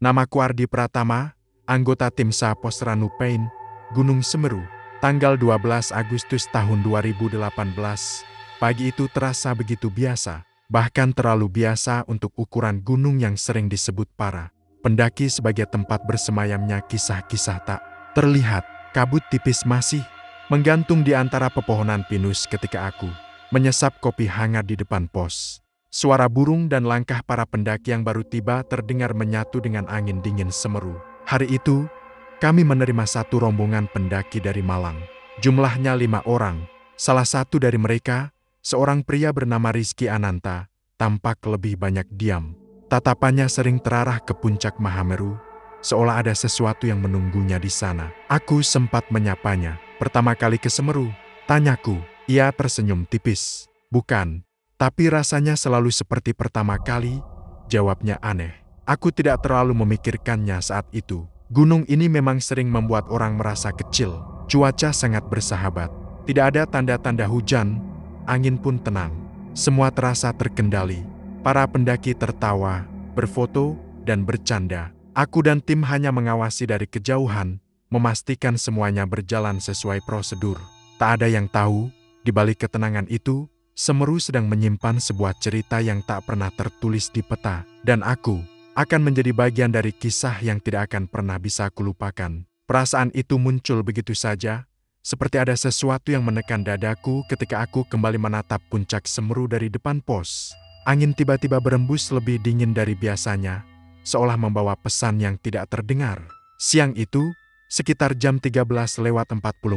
Namaku Ardi Pratama, anggota tim SA Pos Ranupain, Gunung Semeru. Tanggal 12 Agustus tahun 2018, pagi itu terasa begitu biasa, bahkan terlalu biasa untuk ukuran gunung yang sering disebut para pendaki sebagai tempat bersemayamnya kisah-kisah tak terlihat. Kabut tipis masih menggantung di antara pepohonan pinus ketika aku menyesap kopi hangat di depan pos. Suara burung dan langkah para pendaki yang baru tiba terdengar menyatu dengan angin dingin Semeru. Hari itu, kami menerima satu rombongan pendaki dari Malang. Jumlahnya 5 orang. Salah satu dari mereka, seorang pria bernama Rizky Ananta, tampak lebih banyak diam. Tatapannya sering terarah ke puncak Mahameru, seolah ada sesuatu yang menunggunya di sana. Aku sempat menyapanya. Pertama kali ke Semeru, tanyaku. Ia tersenyum tipis. Bukan, tapi rasanya selalu seperti pertama kali, jawabnya aneh. Aku tidak terlalu memikirkannya saat itu. Gunung ini memang sering membuat orang merasa kecil. Cuaca sangat bersahabat. Tidak ada tanda-tanda hujan, angin pun tenang. Semua terasa terkendali. Para pendaki tertawa, berfoto, dan bercanda. Aku dan tim hanya mengawasi dari kejauhan, memastikan semuanya berjalan sesuai prosedur. Tak ada yang tahu, di balik ketenangan itu, Semeru sedang menyimpan sebuah cerita yang tak pernah tertulis di peta. Dan aku akan menjadi bagian dari kisah yang tidak akan pernah bisa kulupakan. Perasaan itu muncul begitu saja, seperti ada sesuatu yang menekan dadaku ketika aku kembali menatap puncak Semeru dari depan pos. Angin tiba-tiba berembus lebih dingin dari biasanya, seolah membawa pesan yang tidak terdengar. Siang itu, sekitar jam 13:40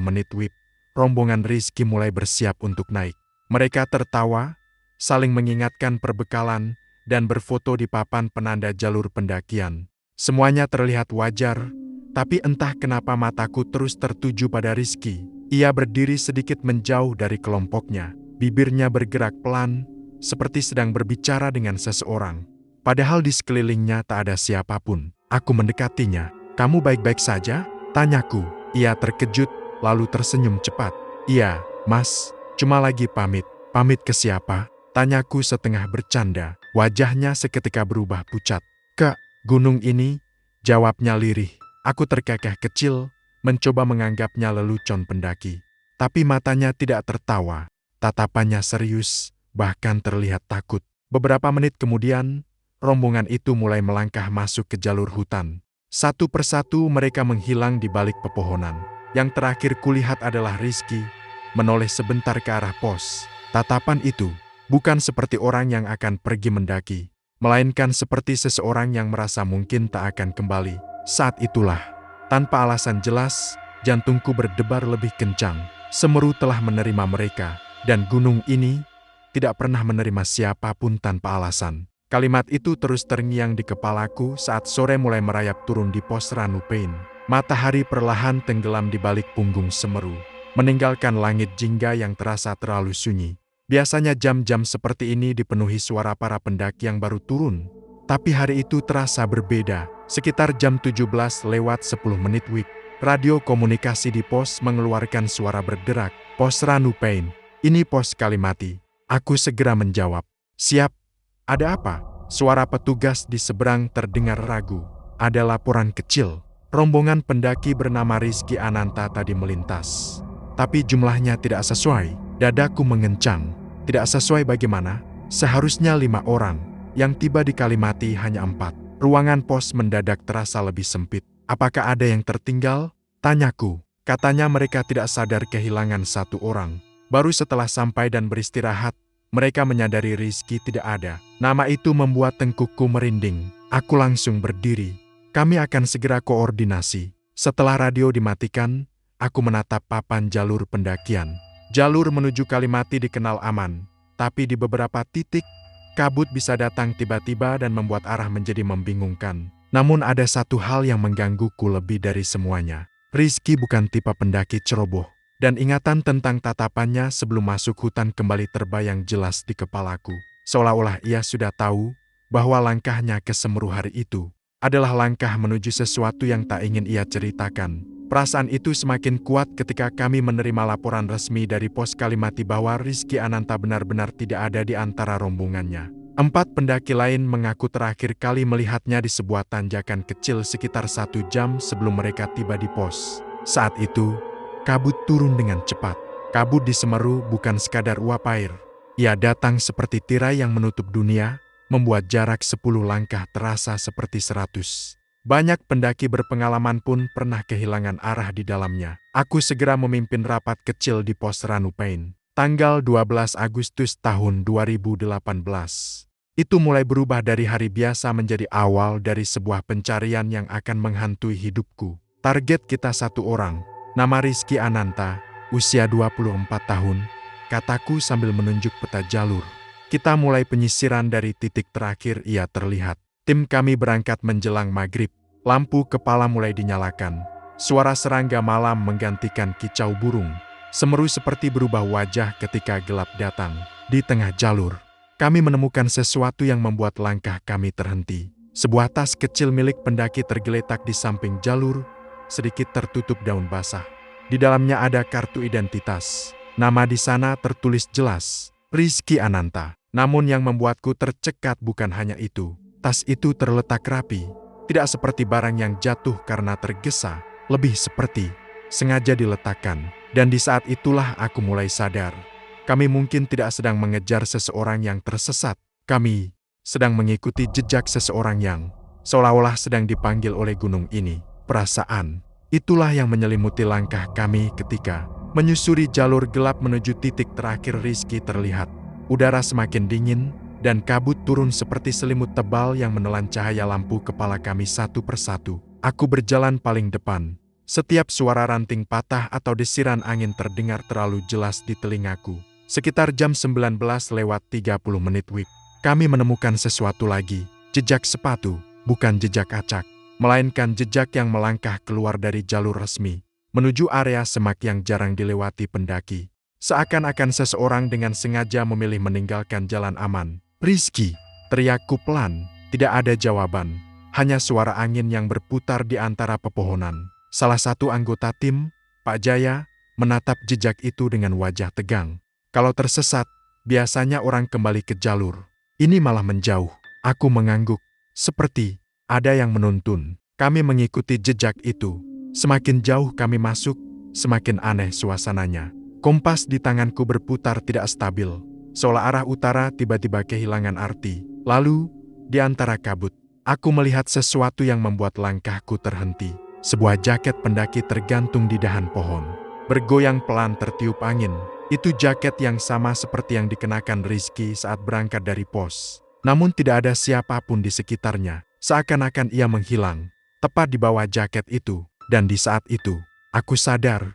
WIB, rombongan Rizky mulai bersiap untuk naik. Mereka tertawa, saling mengingatkan perbekalan, dan berfoto di papan penanda jalur pendakian. Semuanya terlihat wajar, tapi entah kenapa mataku terus tertuju pada Rizky. Ia berdiri sedikit menjauh dari kelompoknya. Bibirnya bergerak pelan, seperti sedang berbicara dengan seseorang. Padahal di sekelilingnya tak ada siapapun. Aku mendekatinya. "Kamu baik-baik saja?" tanyaku. Ia terkejut, lalu tersenyum cepat. "Iya, Mas, cuma lagi pamit." "Pamit ke siapa?" tanyaku setengah bercanda. Wajahnya seketika berubah pucat. "Ke gunung ini," jawabnya lirih. Aku terkekeh kecil, mencoba menganggapnya lelucon pendaki. Tapi matanya tidak tertawa. Tatapannya serius, bahkan terlihat takut. Beberapa menit kemudian, rombongan itu mulai melangkah masuk ke jalur hutan. Satu persatu mereka menghilang di balik pepohonan. Yang terakhir kulihat adalah Rizky, menoleh sebentar ke arah pos. Tatapan itu bukan seperti orang yang akan pergi mendaki, melainkan seperti seseorang yang merasa mungkin tak akan kembali. Saat itulah, tanpa alasan jelas, jantungku berdebar lebih kencang. Semeru telah menerima mereka, dan gunung ini tidak pernah menerima siapapun tanpa alasan. Kalimat itu terus terngiang di kepalaku saat sore mulai merayap turun di pos Ranupain. Matahari perlahan tenggelam di balik punggung Semeru, meninggalkan langit jingga yang terasa terlalu sunyi. Biasanya jam-jam seperti ini dipenuhi suara para pendaki yang baru turun. Tapi hari itu terasa berbeda. Sekitar jam 17:10 WIB, radio komunikasi di pos mengeluarkan suara berderak. "Pos Ranupain, ini pos Kalimati." Aku segera menjawab. "Siap, ada apa?" Suara petugas di seberang terdengar ragu. "Ada laporan kecil. Rombongan pendaki bernama Rizky Ananta tadi melintas. Tapi jumlahnya tidak sesuai." Dadaku mengencang. Tidak sesuai bagaimana? Seharusnya 5 orang. Yang tiba di Kalimati hanya 4. Ruangan pos mendadak terasa lebih sempit. "Apakah ada yang tertinggal?" tanyaku. Katanya mereka tidak sadar kehilangan 1 orang. Baru setelah sampai dan beristirahat, mereka menyadari Rizky tidak ada. Nama itu membuat tengkukku merinding. Aku langsung berdiri. "Kami akan segera koordinasi." Setelah radio dimatikan, aku menatap papan jalur pendakian. Jalur menuju Kalimati dikenal aman, tapi di beberapa titik, kabut bisa datang tiba-tiba dan membuat arah menjadi membingungkan. Namun ada satu hal yang menggangguku lebih dari semuanya. Rizky bukan tipe pendaki ceroboh, dan ingatan tentang tatapannya sebelum masuk hutan kembali terbayang jelas di kepalaku. Seolah-olah ia sudah tahu bahwa langkahnya ke Semeru hari itu adalah langkah menuju sesuatu yang tak ingin ia ceritakan. Perasaan itu semakin kuat ketika kami menerima laporan resmi dari pos Kalimati bahwa Rizky Ananta benar-benar tidak ada di antara rombongannya. 4 pendaki lain mengaku terakhir kali melihatnya di sebuah tanjakan kecil sekitar 1 jam sebelum mereka tiba di pos. Saat itu, kabut turun dengan cepat. Kabut di Semeru bukan sekadar uap air. Ia datang seperti tirai yang menutup dunia, membuat jarak 10 langkah terasa seperti 100. Banyak pendaki berpengalaman pun pernah kehilangan arah di dalamnya. Aku segera memimpin rapat kecil di pos Ranupain. Tanggal 12 Agustus tahun 2018. Itu mulai berubah dari hari biasa menjadi awal dari sebuah pencarian yang akan menghantui hidupku. Target kita 1 orang, nama Rizky Ananta, usia 24 tahun, kataku sambil menunjuk peta jalur. Kita mulai penyisiran dari titik terakhir ia terlihat. Tim kami berangkat menjelang maghrib. Lampu kepala mulai dinyalakan. Suara serangga malam menggantikan kicau burung. Semeru seperti berubah wajah ketika gelap datang. Di tengah jalur, kami menemukan sesuatu yang membuat langkah kami terhenti. Sebuah tas kecil milik pendaki tergeletak di samping jalur, sedikit tertutup daun basah. Di dalamnya ada kartu identitas. Nama di sana tertulis jelas, Rizky Ananta. Namun yang membuatku tercekat bukan hanya itu. Tas itu terletak rapi, tidak seperti barang yang jatuh karena tergesa, lebih seperti sengaja diletakkan. Dan di saat itulah aku mulai sadar. Kami mungkin tidak sedang mengejar seseorang yang tersesat. Kami sedang mengikuti jejak seseorang yang seolah-olah sedang dipanggil oleh gunung ini. Perasaan itulah yang menyelimuti langkah kami ketika menyusuri jalur gelap menuju titik terakhir Rizky terlihat. Udara semakin dingin, dan kabut turun seperti selimut tebal yang menelan cahaya lampu kepala kami satu persatu. Aku berjalan paling depan. Setiap suara ranting patah atau desiran angin terdengar terlalu jelas di telingaku. Sekitar jam 19:30 WIB, kami menemukan sesuatu lagi. Jejak sepatu, bukan jejak acak, melainkan jejak yang melangkah keluar dari jalur resmi, menuju area semak yang jarang dilewati pendaki. Seakan-akan seseorang dengan sengaja memilih meninggalkan jalan aman. Rizky, teriakku pelan. Tidak ada jawaban, hanya suara angin yang berputar di antara pepohonan. Salah satu anggota tim, Pak Jaya, menatap jejak itu dengan wajah tegang. Kalau tersesat, biasanya orang kembali ke jalur. Ini malah menjauh. Aku mengangguk, seperti ada yang menuntun. Kami mengikuti jejak itu. Semakin jauh kami masuk, semakin aneh suasananya. Kompas di tanganku berputar tidak stabil, seolah arah utara tiba-tiba kehilangan arti. Lalu, di antara kabut, aku melihat sesuatu yang membuat langkahku terhenti. Sebuah jaket pendaki tergantung di dahan pohon. Bergoyang pelan tertiup angin. Itu jaket yang sama seperti yang dikenakan Rizky saat berangkat dari pos. Namun tidak ada siapapun di sekitarnya. Seakan-akan ia menghilang, tepat di bawah jaket itu. Dan di saat itu, aku sadar,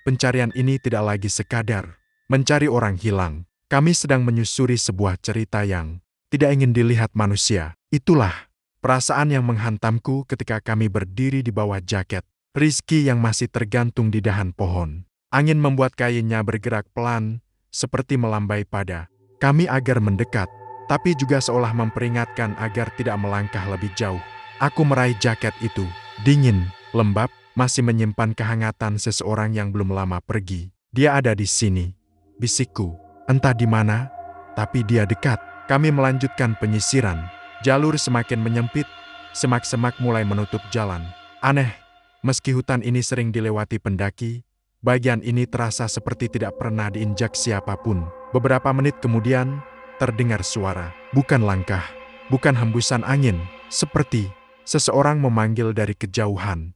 pencarian ini tidak lagi sekadar mencari orang hilang. Kami sedang menyusuri sebuah cerita yang tidak ingin dilihat manusia. Itulah perasaan yang menghantamku ketika kami berdiri di bawah jaket Rizky yang masih tergantung di dahan pohon. Angin membuat kainnya bergerak pelan, seperti melambai pada kami agar mendekat, tapi juga seolah memperingatkan agar tidak melangkah lebih jauh. Aku meraih jaket itu, dingin, lembab, masih menyimpan kehangatan seseorang yang belum lama pergi. Dia ada di sini, bisikku. Entah di mana, tapi dia dekat. Kami melanjutkan penyisiran. Jalur semakin menyempit, semak-semak mulai menutup jalan. Aneh, meski hutan ini sering dilewati pendaki, bagian ini terasa seperti tidak pernah diinjak siapapun. Beberapa menit kemudian, terdengar suara. Bukan langkah, bukan hembusan angin, seperti seseorang memanggil dari kejauhan.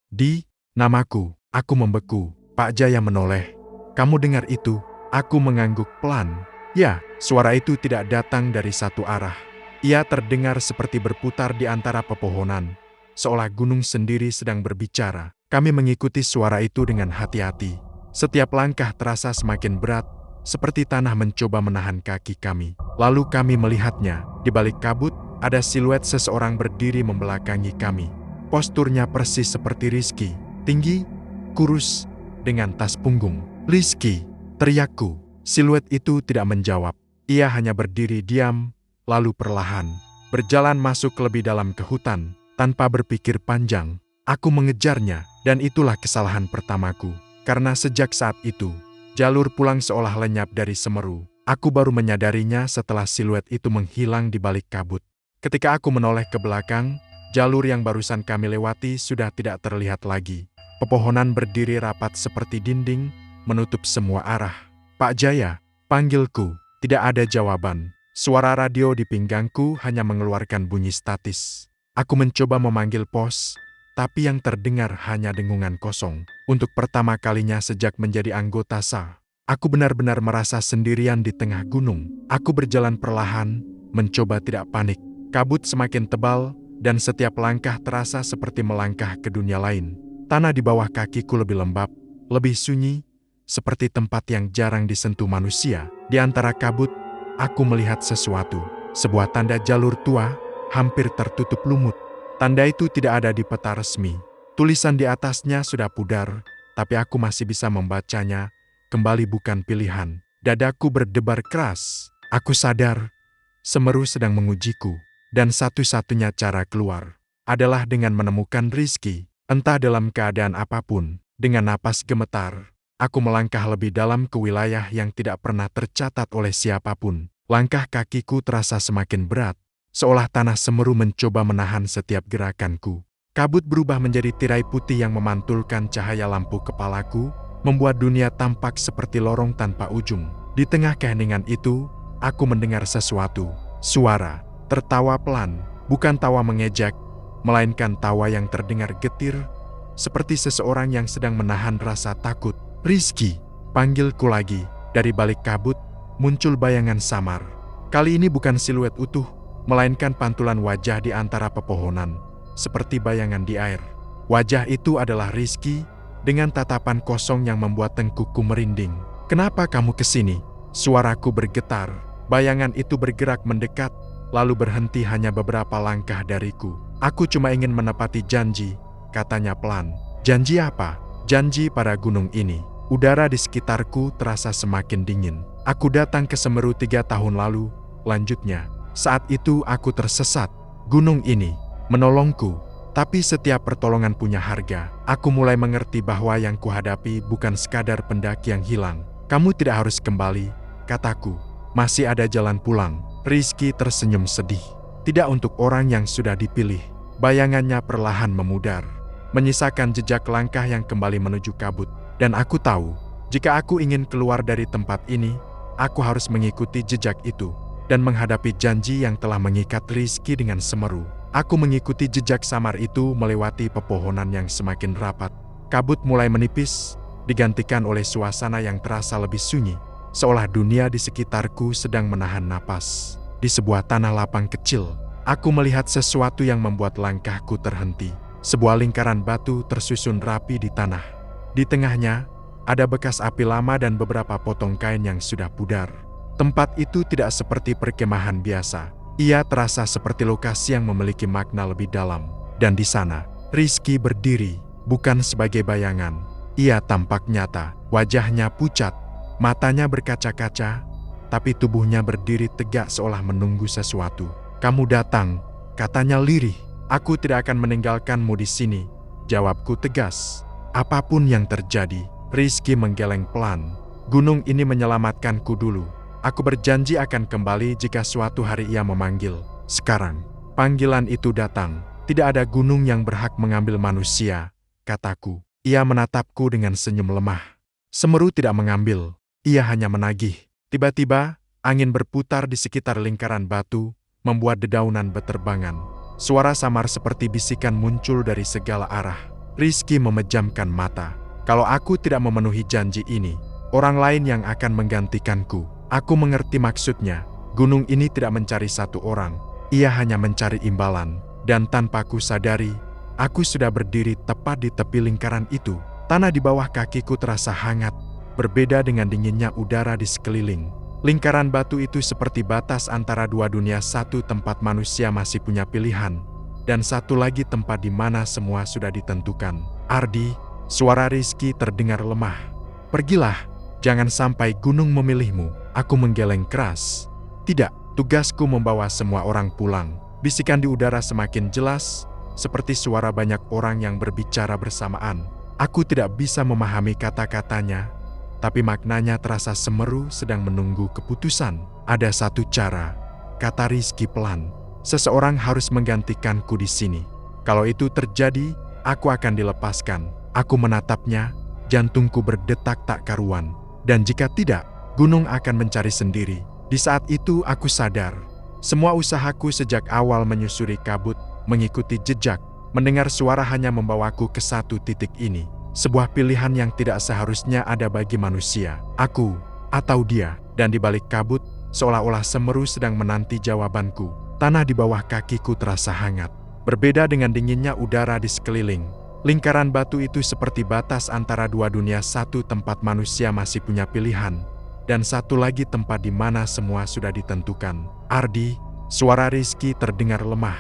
Di namaku. Aku membeku. Pak Jaya menoleh. Kamu dengar itu? Aku mengangguk pelan. Ya, suara itu tidak datang dari satu arah. Ia terdengar seperti berputar di antara pepohonan, seolah gunung sendiri sedang berbicara. Kami mengikuti suara itu dengan hati-hati. Setiap langkah terasa semakin berat, seperti tanah mencoba menahan kaki kami. Lalu kami melihatnya. Di balik kabut, ada siluet seseorang berdiri membelakangi kami. Posturnya persis seperti Rizky, tinggi, kurus, dengan tas punggung. Rizky, teriakku. Siluet itu tidak menjawab. Ia hanya berdiri diam, lalu perlahan berjalan masuk lebih dalam ke hutan. Tanpa berpikir panjang, aku mengejarnya, dan itulah kesalahan pertamaku. Karena sejak saat itu, jalur pulang seolah lenyap dari Semeru. Aku baru menyadarinya setelah siluet itu menghilang di balik kabut. Ketika aku menoleh ke belakang, jalur yang barusan kami lewati sudah tidak terlihat lagi. Pepohonan berdiri rapat seperti dinding, menutup semua arah. "Pak Jaya," panggilku. Tidak ada jawaban. Suara radio di pinggangku hanya mengeluarkan bunyi statis. Aku mencoba memanggil pos, tapi yang terdengar hanya dengungan kosong. Untuk pertama kalinya sejak menjadi anggota SA, aku benar-benar merasa sendirian di tengah gunung. Aku berjalan perlahan, mencoba tidak panik. Kabut semakin tebal, dan setiap langkah terasa seperti melangkah ke dunia lain. Tanah di bawah kakiku lebih lembab, lebih sunyi, seperti tempat yang jarang disentuh manusia. Di antara kabut, aku melihat sesuatu. Sebuah tanda jalur tua, hampir tertutup lumut. Tanda itu tidak ada di peta resmi. Tulisan di atasnya sudah pudar, tapi aku masih bisa membacanya. Kembali bukan pilihan. Dadaku berdebar keras. Aku sadar, Semeru sedang mengujiku. Dan satu-satunya cara keluar adalah dengan menemukan Rizky. Entah dalam keadaan apapun, dengan napas gemetar, aku melangkah lebih dalam ke wilayah yang tidak pernah tercatat oleh siapapun. Langkah kakiku terasa semakin berat, seolah tanah Semeru mencoba menahan setiap gerakanku. Kabut berubah menjadi tirai putih yang memantulkan cahaya lampu kepalaku, membuat dunia tampak seperti lorong tanpa ujung. Di tengah keheningan itu, aku mendengar sesuatu. Suara, tertawa pelan, bukan tawa mengejek, melainkan tawa yang terdengar getir, seperti seseorang yang sedang menahan rasa takut. "Rizky," panggilku lagi. Dari balik kabut, muncul bayangan samar. Kali ini bukan siluet utuh, melainkan pantulan wajah di antara pepohonan, seperti bayangan di air. Wajah itu adalah Rizky, dengan tatapan kosong yang membuat tengkukku merinding. "Kenapa kamu kesini?" Suaraku bergetar. Bayangan itu bergerak mendekat, lalu berhenti hanya beberapa langkah dariku. "Aku cuma ingin menepati janji," katanya pelan. "Janji apa?" "Janji pada gunung ini." Udara di sekitarku terasa semakin dingin. "Aku datang ke Semeru 3 tahun lalu," lanjutnya. "Saat itu aku tersesat. Gunung ini menolongku. Tapi setiap pertolongan punya harga. Aku mulai mengerti bahwa yang kuhadapi bukan sekadar pendaki yang hilang. Kamu tidak harus kembali," kataku. "Masih ada jalan pulang." Rizky tersenyum sedih. "Tidak untuk orang yang sudah dipilih." Bayangannya perlahan memudar, menyisakan jejak langkah yang kembali menuju kabut. Dan aku tahu, jika aku ingin keluar dari tempat ini, aku harus mengikuti jejak itu dan menghadapi janji yang telah mengikat Rizky dengan Semeru. Aku mengikuti jejak samar itu melewati pepohonan yang semakin rapat. Kabut mulai menipis, digantikan oleh suasana yang terasa lebih sunyi, seolah dunia di sekitarku sedang menahan napas. Di sebuah tanah lapang kecil, aku melihat sesuatu yang membuat langkahku terhenti. Sebuah lingkaran batu tersusun rapi di tanah. Di tengahnya, ada bekas api lama dan beberapa potong kain yang sudah pudar. Tempat itu tidak seperti perkemahan biasa. Ia terasa seperti lokasi yang memiliki makna lebih dalam. Dan di sana, Rizky berdiri, bukan sebagai bayangan. Ia tampak nyata, wajahnya pucat, matanya berkaca-kaca, tapi tubuhnya berdiri tegak seolah menunggu sesuatu. "Kamu datang," katanya lirih. "Aku tidak akan meninggalkanmu di sini," jawabku tegas. "Apapun yang terjadi." Rizky menggeleng pelan. "Gunung ini menyelamatkanku dulu. Aku berjanji akan kembali jika suatu hari ia memanggil. Sekarang, panggilan itu datang. Tidak ada gunung yang berhak mengambil manusia," kataku. Ia menatapku dengan senyum lemah. "Semeru tidak mengambil, ia hanya menagih." Tiba-tiba, angin berputar di sekitar lingkaran batu, membuat dedaunan beterbangan. Suara samar seperti bisikan muncul dari segala arah. Rizky memejamkan mata. "Kalau aku tidak memenuhi janji ini, orang lain yang akan menggantikanku." Aku mengerti maksudnya. Gunung ini tidak mencari satu orang. Ia hanya mencari imbalan. Dan tanpa ku sadari, aku sudah berdiri tepat di tepi lingkaran itu. Tanah di bawah kakiku terasa hangat, berbeda dengan dinginnya udara di sekeliling. Lingkaran batu itu seperti batas antara dua dunia, satu tempat manusia masih punya pilihan, dan satu lagi tempat di mana semua sudah ditentukan. "Ardi," suara Rizky terdengar lemah. "Pergilah, jangan sampai gunung memilihmu." Aku menggeleng keras. "Tidak, tugasku membawa semua orang pulang." Bisikan di udara semakin jelas, seperti suara banyak orang yang berbicara bersamaan. Aku tidak bisa memahami kata-katanya, tapi maknanya terasa Semeru sedang menunggu keputusan. Ada satu cara, kata Rizky pelan. Seseorang harus menggantikanku di sini. Kalau itu terjadi, aku akan dilepaskan. Aku menatapnya, jantungku berdetak tak karuan. Dan jika tidak, gunung akan mencari sendiri. Di saat itu aku sadar, semua usahaku sejak awal menyusuri kabut, mengikuti jejak, mendengar suara hanya membawaku ke satu titik ini. Sebuah pilihan yang tidak seharusnya ada bagi manusia. Aku atau dia. Dan di balik kabut, seolah-olah Semeru sedang menanti jawabanku. Tanah di bawah kakiku terasa hangat. Berbeda dengan dinginnya udara di sekeliling. Lingkaran batu itu seperti batas antara dua dunia, satu tempat manusia masih punya pilihan, dan satu lagi tempat di mana semua sudah ditentukan. Ardi, suara Rizky terdengar lemah.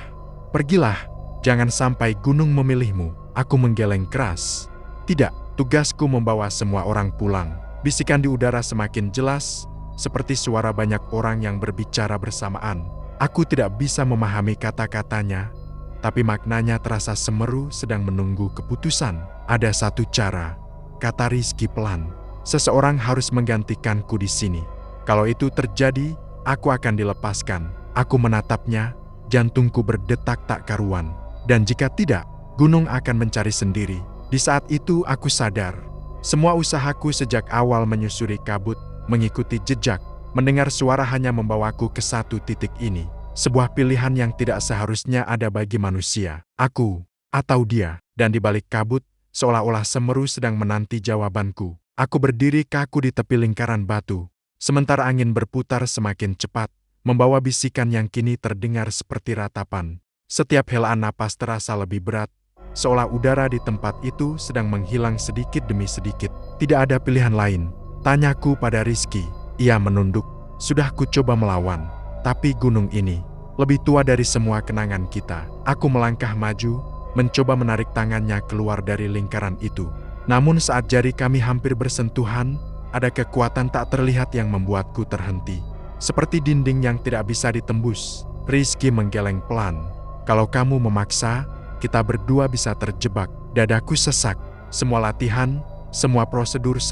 Pergilah, jangan sampai gunung memilihmu. Aku menggeleng keras. Tidak, tugasku membawa semua orang pulang. Bisikan di udara semakin jelas, seperti suara banyak orang yang berbicara bersamaan. Aku tidak bisa memahami kata-katanya, tapi maknanya terasa Semeru sedang menunggu keputusan. Ada satu cara, kata Rizky pelan. Seseorang harus menggantikanku di sini. Kalau itu terjadi, aku akan dilepaskan. Aku menatapnya, jantungku berdetak tak karuan. Dan jika tidak, gunung akan mencari sendiri. Di saat itu aku sadar, semua usahaku sejak awal menyusuri kabut, mengikuti jejak, mendengar suara hanya membawaku ke satu titik ini. Sebuah pilihan yang tidak seharusnya ada bagi manusia. Aku atau dia. Dan di balik kabut, seolah-olah Semeru sedang menanti jawabanku. Aku berdiri kaku di tepi lingkaran batu. Sementara angin berputar semakin cepat, membawa bisikan yang kini terdengar seperti ratapan. Setiap helaan napas terasa lebih berat, seolah udara di tempat itu sedang menghilang sedikit demi sedikit. Tidak ada pilihan lain, tanyaku pada Rizky. Ia menunduk. Sudah ku coba melawan, tapi gunung ini lebih tua dari semua kenangan kita. Aku melangkah maju, mencoba menarik tangannya keluar dari lingkaran itu. Namun saat jari kami hampir bersentuhan, ada kekuatan tak terlihat yang membuatku terhenti. Seperti dinding yang tidak bisa ditembus. Rizky menggeleng pelan. Kalau kamu memaksa, kita berdua bisa terjebak. Dadaku sesak. Semua latihan, semua prosedur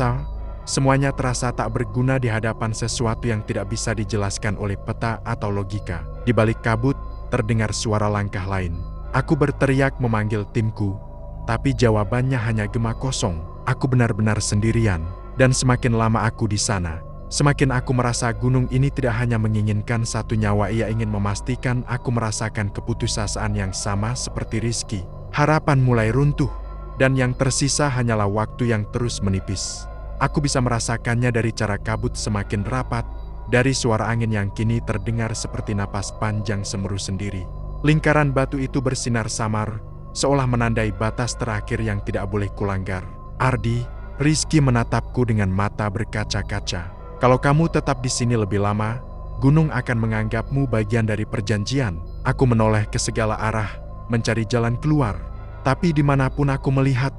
semuanya terasa tak berguna di hadapan sesuatu yang tidak bisa dijelaskan oleh peta atau logika. Di balik kabut, terdengar suara langkah lain. Aku berteriak memanggil timku, tapi jawabannya hanya gema kosong. Aku benar-benar sendirian, dan semakin lama aku di sana, semakin aku merasa gunung ini tidak hanya menginginkan satu nyawa, ia ingin memastikan aku merasakan keputusasaan yang sama seperti Rizky. Harapan mulai runtuh, dan yang tersisa hanyalah waktu yang terus menipis. Aku bisa merasakannya dari cara kabut semakin rapat, dari suara angin yang kini terdengar seperti napas panjang Semeru sendiri. Lingkaran batu itu bersinar samar, seolah menandai batas terakhir yang tidak boleh kulanggar. Ardi, Rizky menatapku dengan mata berkaca-kaca. Kalau kamu tetap di sini lebih lama, gunung akan menganggapmu bagian dari perjanjian. Aku menoleh ke segala arah, mencari jalan keluar. Tapi dimanapun aku melihat,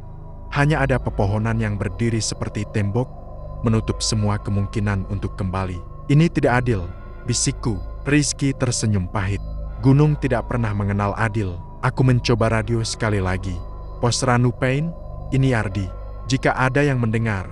hanya ada pepohonan yang berdiri seperti tembok, menutup semua kemungkinan untuk kembali. Ini tidak adil, bisikku. Rizky tersenyum pahit. Gunung tidak pernah mengenal adil. Aku mencoba radio sekali lagi. Pos Ranupain, ini Ardi. Jika ada yang mendengar,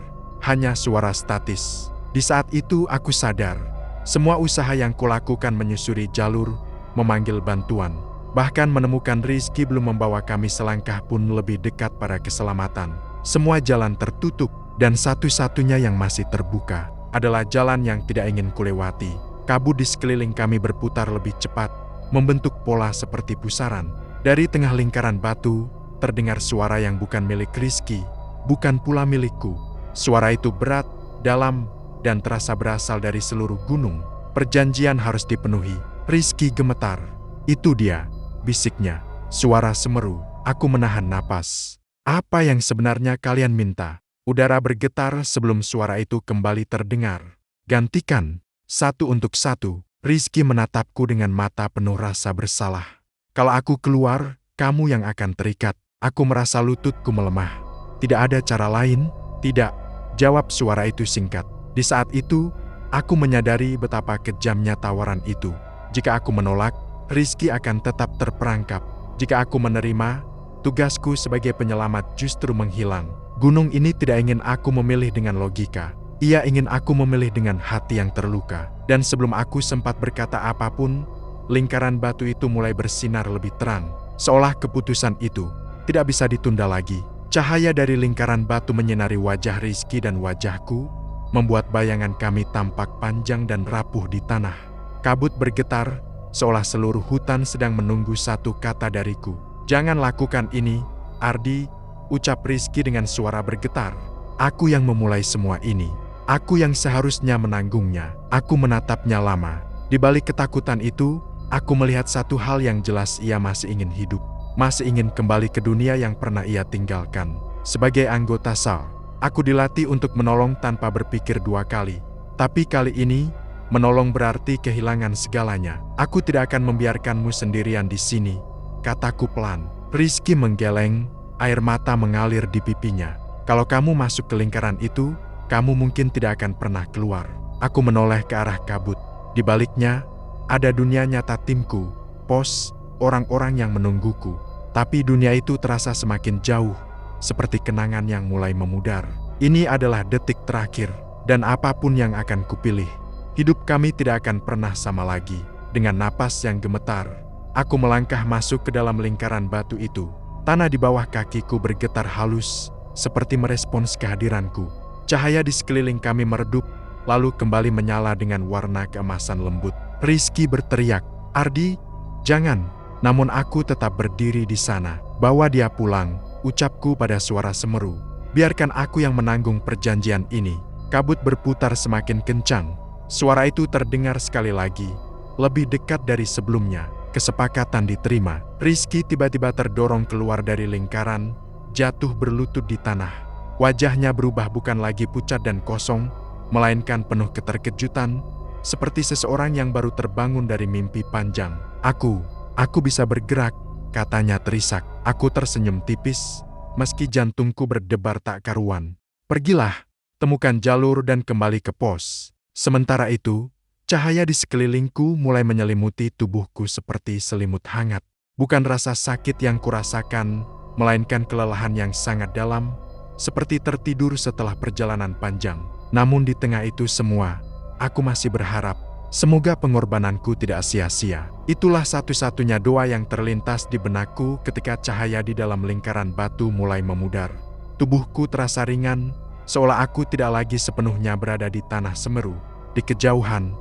hanya suara statis. Di saat itu aku sadar, semua usaha yang kulakukan menyusuri jalur, memanggil bantuan, bahkan menemukan Rizky belum membawa kami selangkah pun lebih dekat pada keselamatan. Semua jalan tertutup, dan satu-satunya yang masih terbuka adalah jalan yang tidak ingin kulewati. Kabut di sekeliling kami berputar lebih cepat, membentuk pola seperti pusaran. Dari tengah lingkaran batu, terdengar suara yang bukan milik Rizky, bukan pula milikku. Suara itu berat, dalam, dan terasa berasal dari seluruh gunung. Perjanjian harus dipenuhi. Rizky gemetar. Itu dia, bisiknya. Suara Semeru. Aku menahan napas. Apa yang sebenarnya kalian minta? Udara bergetar sebelum suara itu kembali terdengar. Gantikan. Satu untuk satu. Rizky menatapku dengan mata penuh rasa bersalah. Kalau aku keluar, kamu yang akan terikat. Aku merasa lututku melemah. Tidak ada cara lain? Tidak. Jawab suara itu singkat. Di saat itu, aku menyadari betapa kejamnya tawaran itu. Jika aku menolak, Rizky akan tetap terperangkap. Jika aku menerima, tugasku sebagai penyelamat justru menghilang. Gunung ini tidak ingin aku memilih dengan logika. Ia ingin aku memilih dengan hati yang terluka. Dan sebelum aku sempat berkata apapun, lingkaran batu itu mulai bersinar lebih terang. Seolah keputusan itu tidak bisa ditunda lagi. Cahaya dari lingkaran batu menyinari wajah Rizky dan wajahku, membuat bayangan kami tampak panjang dan rapuh di tanah. Kabut bergetar, seolah seluruh hutan sedang menunggu satu kata dariku. "Jangan lakukan ini, Ardi," ucap Rizky dengan suara bergetar. "Aku yang memulai semua ini. Aku yang seharusnya menanggungnya." Aku menatapnya lama. Di balik ketakutan itu, aku melihat satu hal yang jelas: ia masih ingin hidup. Masih ingin kembali ke dunia yang pernah ia tinggalkan. Sebagai anggota SAR, aku dilatih untuk menolong tanpa berpikir dua kali. Tapi kali ini, menolong berarti kehilangan segalanya. "Aku tidak akan membiarkanmu sendirian di sini," kataku pelan. Rizky menggeleng, air mata mengalir di pipinya. "Kalau kamu masuk ke lingkaran itu, kamu mungkin tidak akan pernah keluar." Aku menoleh ke arah kabut. Di baliknya, ada dunia nyata timku, pos, orang-orang yang menungguku. Tapi dunia itu terasa semakin jauh, seperti kenangan yang mulai memudar. Ini adalah detik terakhir, dan apapun yang akan kupilih, hidup kami tidak akan pernah sama lagi. Dengan napas yang gemetar, aku melangkah masuk ke dalam lingkaran batu itu. Tanah di bawah kakiku bergetar halus, seperti merespons kehadiranku. Cahaya di sekeliling kami meredup, lalu kembali menyala dengan warna keemasan lembut. Rizky berteriak, "Ardi, jangan!" Namun aku tetap berdiri di sana. "Bawa dia pulang," ucapku pada suara semeru. "Biarkan aku yang menanggung perjanjian ini." Kabut berputar semakin kencang. Suara itu terdengar sekali lagi, lebih dekat dari sebelumnya. Kesepakatan diterima. Rizky tiba-tiba terdorong keluar dari lingkaran, jatuh berlutut di tanah. Wajahnya berubah, bukan lagi pucat dan kosong, melainkan penuh keterkejutan, seperti seseorang yang baru terbangun dari mimpi panjang. Aku bisa bergerak," katanya terisak. Aku tersenyum tipis, meski jantungku berdebar tak karuan. "Pergilah, temukan jalur dan kembali ke pos." Sementara itu, cahaya di sekelilingku mulai menyelimuti tubuhku seperti selimut hangat. Bukan rasa sakit yang kurasakan, melainkan kelelahan yang sangat dalam, seperti tertidur setelah perjalanan panjang. Namun di tengah itu semua, aku masih berharap. Semoga pengorbananku tidak sia-sia. Itulah satu-satunya doa yang terlintas di benakku ketika cahaya di dalam lingkaran batu mulai memudar. Tubuhku terasa ringan, seolah aku tidak lagi sepenuhnya berada di tanah Semeru. Di kejauhan,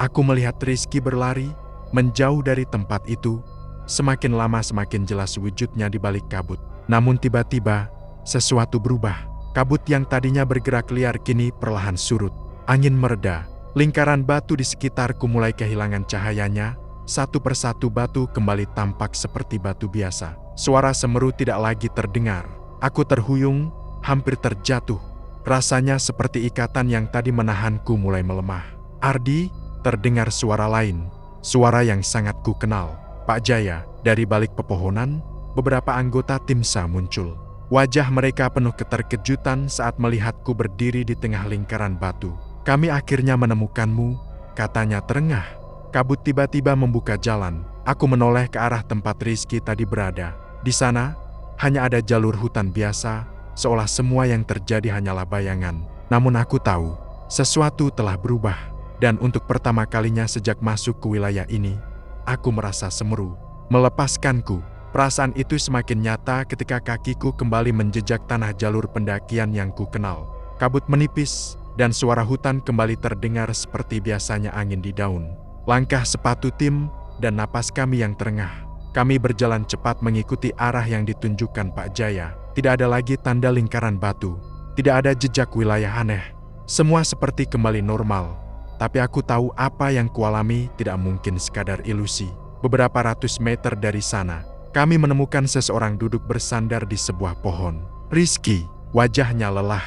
aku melihat Rizky berlari, menjauh dari tempat itu. Semakin lama semakin jelas wujudnya di balik kabut. Namun tiba-tiba, sesuatu berubah. Kabut yang tadinya bergerak liar kini perlahan surut. Angin mereda. Lingkaran batu di sekitarku mulai kehilangan cahayanya. Satu persatu batu kembali tampak seperti batu biasa. Suara Semeru tidak lagi terdengar. Aku terhuyung, hampir terjatuh. Rasanya seperti ikatan yang tadi menahanku mulai melemah. "Ardi," terdengar suara lain. Suara yang sangat ku kenal. "Pak Jaya." Dari balik pepohonan, beberapa anggota tim SAR muncul. Wajah mereka penuh keterkejutan saat melihatku berdiri di tengah lingkaran batu. "Kami akhirnya menemukanmu," katanya terengah. Kabut tiba-tiba membuka jalan. Aku menoleh ke arah tempat Rizky tadi berada. Di sana, hanya ada jalur hutan biasa, seolah semua yang terjadi hanyalah bayangan. Namun aku tahu, sesuatu telah berubah. Dan untuk pertama kalinya sejak masuk ke wilayah ini, aku merasa Semeru melepaskanku. Perasaan itu semakin nyata ketika kakiku kembali menjejak tanah jalur pendakian yang ku kenal. Kabut menipis, dan suara hutan kembali terdengar seperti biasanya angin di daun. Langkah sepatu tim, dan napas kami yang terengah. Kami berjalan cepat mengikuti arah yang ditunjukkan Pak Jaya. Tidak ada lagi tanda lingkaran batu. Tidak ada jejak wilayah aneh. Semua seperti kembali normal. Tapi aku tahu apa yang kualami tidak mungkin sekadar ilusi. Beberapa ratus meter dari sana, kami menemukan seseorang duduk bersandar di sebuah pohon. Rizky, wajahnya lelah,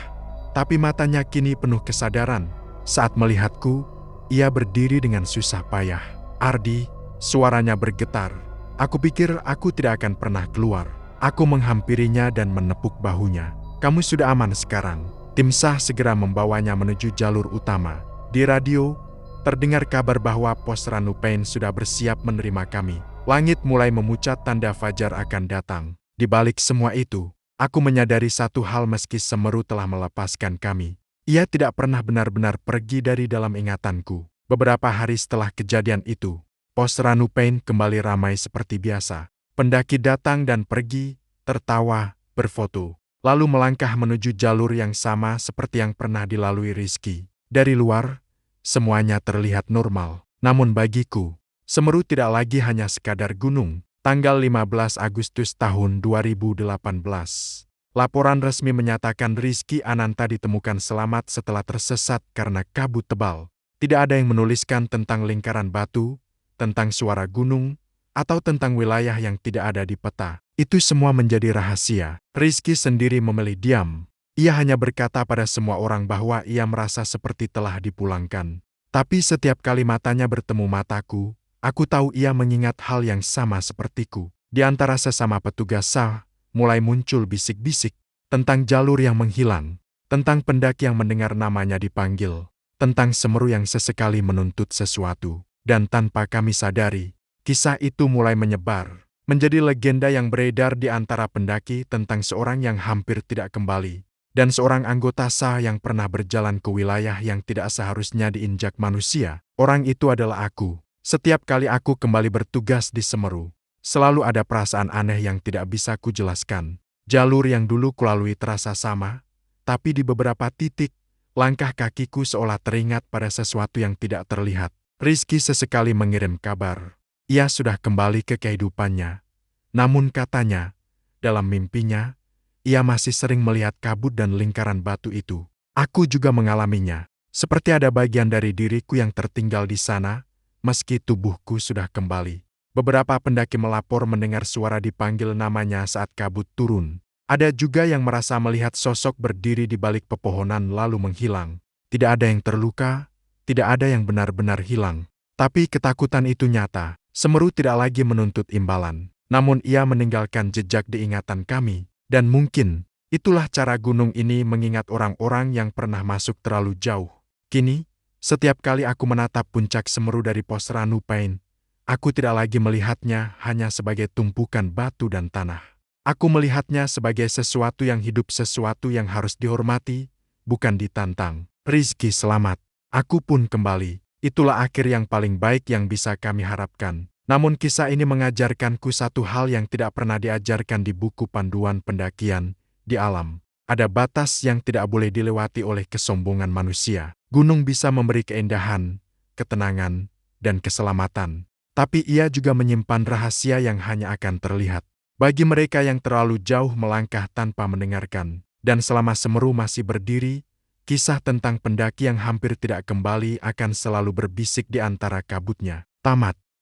tapi matanya kini penuh kesadaran. Saat melihatku, ia berdiri dengan susah payah. "Ardi," suaranya bergetar. Aku pikir aku tidak akan pernah keluar. Aku menghampirinya dan menepuk bahunya. "Kamu sudah aman sekarang." Tim SAR segera membawanya menuju jalur utama. Di radio, terdengar kabar bahwa pos Ranupain sudah bersiap menerima kami. Langit mulai memucat tanda fajar akan datang. Di balik semua itu, aku menyadari satu hal: meski Semeru telah melepaskan kami, Ia tidak pernah benar-benar pergi dari dalam ingatanku. Beberapa hari setelah kejadian itu, pos Ranupain kembali ramai seperti biasa. Pendaki datang dan pergi, tertawa, berfoto, lalu melangkah menuju jalur yang sama seperti yang pernah dilalui Rizky. Dari luar, semuanya terlihat normal. Namun bagiku, Semeru tidak lagi hanya sekadar gunung. Tanggal 15 Agustus tahun 2018. Laporan resmi menyatakan Rizky Ananta ditemukan selamat setelah tersesat karena kabut tebal. Tidak ada yang menuliskan tentang lingkaran batu, tentang suara gunung, atau tentang wilayah yang tidak ada di peta. Itu semua menjadi rahasia. Rizky sendiri memilih diam. Ia hanya berkata pada semua orang bahwa ia merasa seperti telah dipulangkan. Tapi setiap kali matanya bertemu mataku, aku tahu ia mengingat hal yang sama sepertiku. Di antara sesama petugas SAR, mulai muncul bisik-bisik tentang jalur yang menghilang, tentang pendaki yang mendengar namanya dipanggil, tentang Semeru yang sesekali menuntut sesuatu. Dan tanpa kami sadari, kisah itu mulai menyebar, menjadi legenda yang beredar di antara pendaki tentang seorang yang hampir tidak kembali, dan seorang anggota SAR yang pernah berjalan ke wilayah yang tidak seharusnya diinjak manusia. Orang itu adalah aku. Setiap kali aku kembali bertugas di Semeru, selalu ada perasaan aneh yang tidak bisa kujelaskan. Jalur yang dulu kulalui terasa sama, tapi di beberapa titik, langkah kakiku seolah teringat pada sesuatu yang tidak terlihat. Rizky sesekali mengirim kabar. Ia sudah kembali ke kehidupannya. Namun katanya, dalam mimpinya, ia masih sering melihat kabut dan lingkaran batu itu. Aku juga mengalaminya. Seperti ada bagian dari diriku yang tertinggal di sana, meski tubuhku sudah kembali. Beberapa pendaki melapor mendengar suara dipanggil namanya saat kabut turun. Ada juga yang merasa melihat sosok berdiri di balik pepohonan lalu menghilang. Tidak ada yang terluka, tidak ada yang benar-benar hilang. Tapi ketakutan itu nyata. Semeru tidak lagi menuntut imbalan. Namun ia meninggalkan jejak di ingatan kami. Dan mungkin, itulah cara gunung ini mengingat orang-orang yang pernah masuk terlalu jauh. Kini, setiap kali aku menatap puncak Semeru dari pos Ranupain, aku tidak lagi melihatnya hanya sebagai tumpukan batu dan tanah. Aku melihatnya sebagai sesuatu yang hidup, sesuatu yang harus dihormati, bukan ditantang. Rizky selamat. Aku pun kembali. Itulah akhir yang paling baik yang bisa kami harapkan. Namun kisah ini mengajarkanku satu hal yang tidak pernah diajarkan di buku panduan pendakian. Di alam, ada batas yang tidak boleh dilewati oleh kesombongan manusia. Gunung bisa memberi keindahan, ketenangan, dan keselamatan. Tapi ia juga menyimpan rahasia yang hanya akan terlihat bagi mereka yang terlalu jauh melangkah tanpa mendengarkan. Dan selama Semeru masih berdiri, kisah tentang pendaki yang hampir tidak kembali akan selalu berbisik di antara kabutnya. Tamat.